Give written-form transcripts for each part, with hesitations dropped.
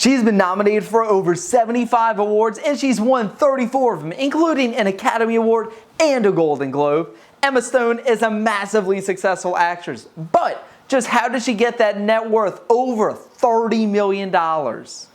She's been nominated for over 75 awards and she's won 34 of them, including an Academy Award and a Golden Globe. Emma Stone is a massively successful actress, but just how did she get that net worth over $30 million?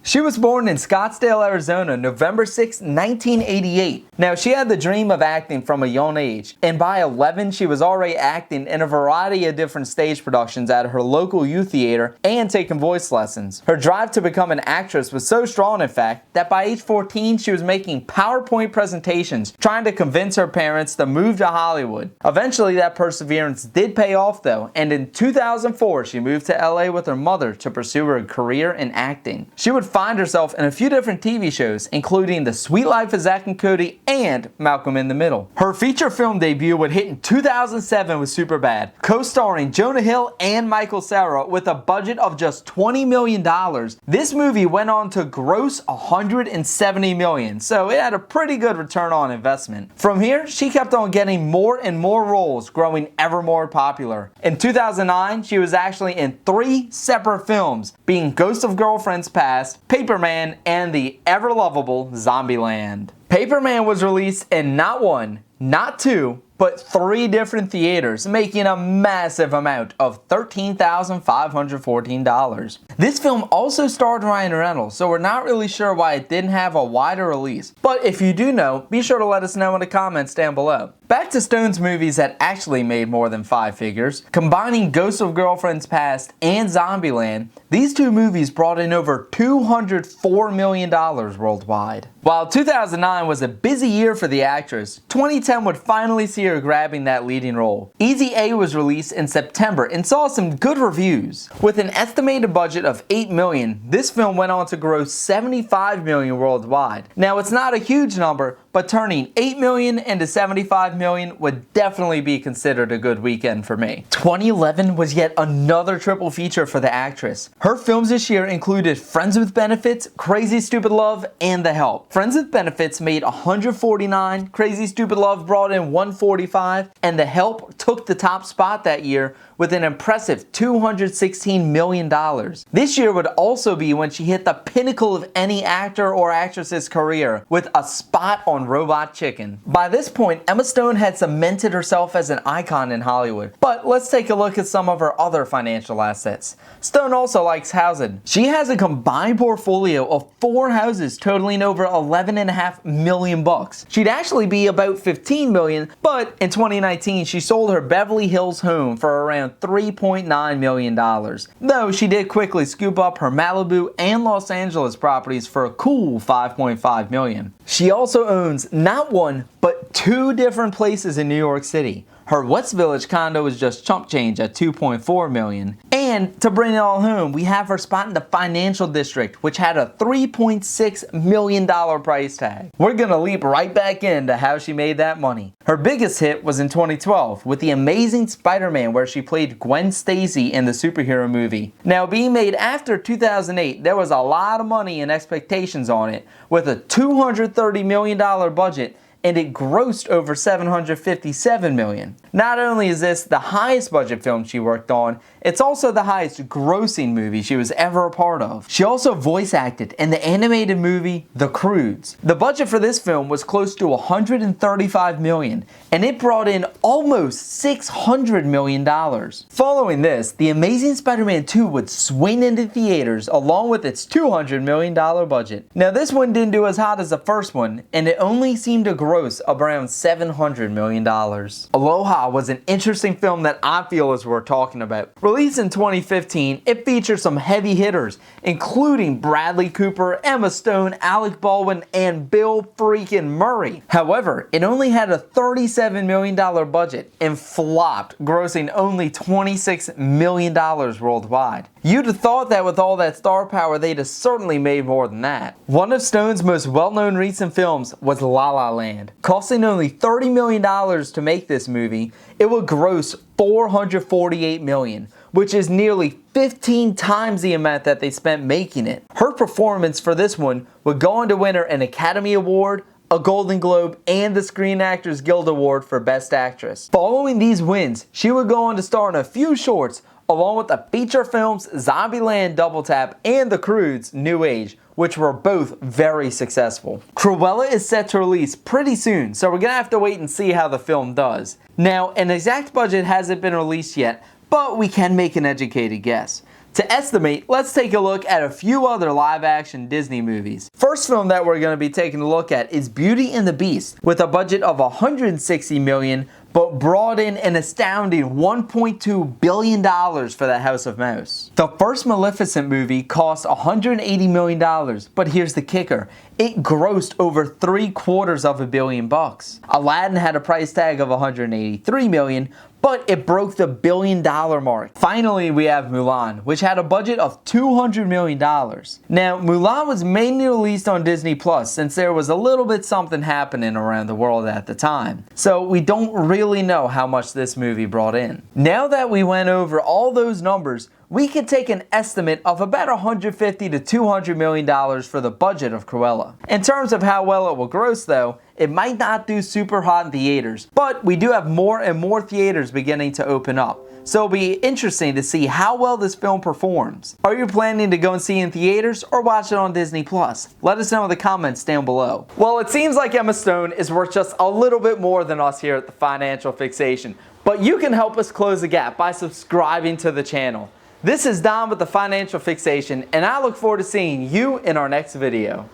She was born in Scottsdale, Arizona, November 6, 1988. Now, she had the dream of acting from a young age, and by 11, she was already acting in a variety of different stage productions at her local youth theater and taking voice lessons. Her drive to become an actress was so strong, in fact, that by age 14, she was making PowerPoint presentations trying to convince her parents to move to Hollywood. Eventually, that perseverance did pay off, though, and in 2004, she moved to LA with her mother to pursue her career in acting. She would find herself in a few different TV shows, including The Sweet Life of Zack and Cody and Malcolm in the Middle. Her feature film debut would hit in 2007 with Superbad, co-starring Jonah Hill and Michael Cera with a budget of just $20 million. This movie went on to gross $170 million, so it had a pretty good return on investment. From here, she kept on getting more and more roles, growing ever more popular. In 2009, she was actually in 3 separate films, being Ghost of Girlfriends Past, Paperman, and the ever-lovable Zombieland. Paperman was released in not 1, not 2, but 3 different theaters, making a massive amount of $13,514. This film also starred Ryan Reynolds, so we're not really sure why it didn't have a wider release. But if you do know, be sure to let us know in the comments down below. Back to Stone's movies that actually made more than 5 figures. Combining Ghost of Girlfriends Past and Zombieland, these 2 movies brought in over $204 million worldwide. While 2009 was a busy year for the actress, 2010 would finally see her grabbing that leading role. Easy A was released in September and saw some good reviews. With an estimated budget of $8 million, this film went on to gross $75 million worldwide. Now, it's not a huge number, but turning $8 million into $75 million would definitely be considered a good weekend for me. 2011 was yet another triple feature for the actress. Her films this year included Friends with Benefits, Crazy Stupid Love, and The Help. Friends with Benefits made $149, Crazy Stupid Love brought in $145, and The Help took the top spot that year with an impressive $216 million. This year would also be when she hit the pinnacle of any actor or actress's career with a spot on Robot Chicken. By this point, Emma Stone had cemented herself as an icon in Hollywood. But let's take a look at some of her other financial assets. Stone also likes housing. She has a combined portfolio of 4 houses totaling over $11.5 million bucks. She'd actually be about $15 million, but in 2019 she sold her Beverly Hills home for around $3.9 million. Though she did quickly scoop up her Malibu and Los Angeles properties for a cool $5.5 million. She also owns not 1, but 2 different places in New York City. Her West Village condo is just chump change at $2.4 million. And to bring it all home, we have her spot in the financial district, which had a $3.6 million price tag. We're gonna leap right back into how she made that money. Her biggest hit was in 2012 with The Amazing Spiderman, where she played Gwen Stacy in the superhero movie. Now, being made after 2008, there was a lot of money and expectations on it, with a $230 million budget, and it grossed over $757 million. Not only is this the highest budget film she worked on, it's also the highest grossing movie she was ever a part of. She also voice acted in the animated movie The Croods. The budget for this film was close to $135 million, and it brought in almost $600 million. Following this, The Amazing Spider-Man 2 would swing into theaters along with its $200 million budget. Now, this one didn't do as hot as the first one, and it only seemed to gross around $700 million. Aloha was an interesting film that I feel is worth talking about. Released in 2015, it features some heavy hitters, including Bradley Cooper, Emma Stone, Alec Baldwin, and Bill freaking Murray. However, it only had a $37 million budget and flopped, grossing only $26 million worldwide. You'd have thought that with all that star power, they'd have certainly made more than that. One of Stone's most well-known recent films was La La Land. Costing only $30 million to make this movie, it would gross $448 million, which is nearly 15 times the amount that they spent making it. Her performance for this one would go on to win her an Academy Award, a Golden Globe, and the Screen Actors Guild Award for Best Actress. Following these wins, she would go on to star in a few shorts, along with the feature films Zombieland Double Tap and The Croods New Age, which were both very successful. Cruella is set to release pretty soon, so we're gonna have to wait and see how the film does. Now, an exact budget hasn't been released yet, but we can make an educated guess. To estimate, let's take a look at a few other live-action Disney movies. First film that we're going to be taking a look at is Beauty and the Beast, with a budget of $160 million, but brought in an astounding $1.2 billion for the House of Mouse. The first Maleficent movie cost $180 million, but here's the kicker. It grossed over $750 million. Aladdin had a price tag of $183 million, but it broke the $1 billion mark. Finally, we have Mulan, which had a budget of $200 million. Now, Mulan was mainly released on Disney Plus since there was a little bit something happening around the world at the time. So we don't really know how much this movie brought in. Now that we went over all those numbers, we could take an estimate of about $150 to $200 million for the budget of Cruella. In terms of how well it will gross though, it might not do super hot in theaters, but we do have more and more theaters beginning to open up. So it'll be interesting to see how well this film performs. Are you planning to go and see it in theaters or watch it on Disney Plus? Let us know in the comments down below. Well, it seems like Emma Stone is worth just a little bit more than us here at the Financial Fixation, but you can help us close the gap by subscribing to the channel. This is Don with the Financial Fixation, and I look forward to seeing you in our next video.